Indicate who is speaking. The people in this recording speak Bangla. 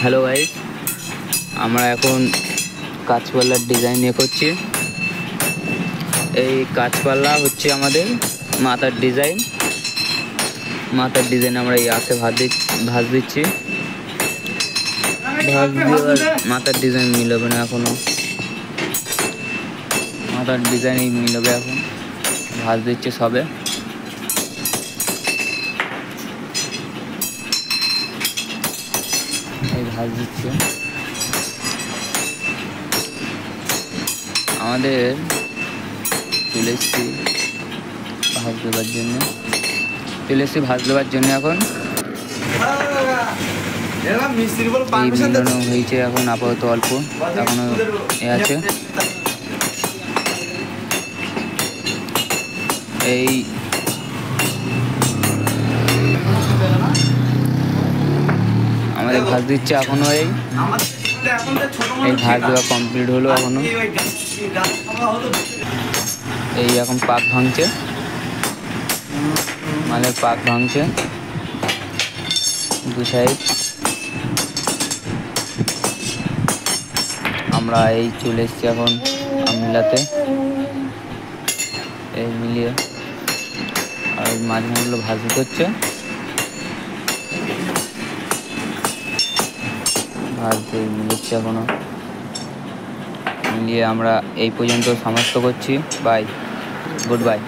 Speaker 1: হ্যালো গাইস, আমরা এখন কাঁচপাল্লার ডিজাইন নিয়ে করছি। এই কাঁচপাল্লা হচ্ছে আমাদের মাথার ডিজাইন। আমরা এই আঁকে ভাঁজ দিচ্ছি। ভাঁজ দিয়ে মাথার ডিজাইন মিলবে না, এখনো মাথার ডিজাইনই মিলবে। এখন ভাঁজ দিচ্ছি সবে। এই ভাঁজ দিচ্ছে। আমাদের চলে এসছি ভাঁজ দেওয়ার জন্য। এখন এই মিলানো হয়েছে, এখন আপাতত অল্প এখনো এ আছে। এই আমাদের ভাঁজ দিচ্ছে এখনো। এই ভাঁজ দেওয়া কমপ্লিট হলো এখনো। এই এখন পাক ভাঙছে, মালের পাক ভাঙছে দু সাইড। আমরা এই চলে এসছি এখন মিলাতে। এই মিলিয়ে আর মাঝখানগুলো ভাঁজ দিতে হচ্ছে। ভাঁজ দিয়ে মিলাচ্ছে এখনো। মিলিয়ে আমরা এই পর্যন্ত সমাপ্ত করছি। Bye, good by.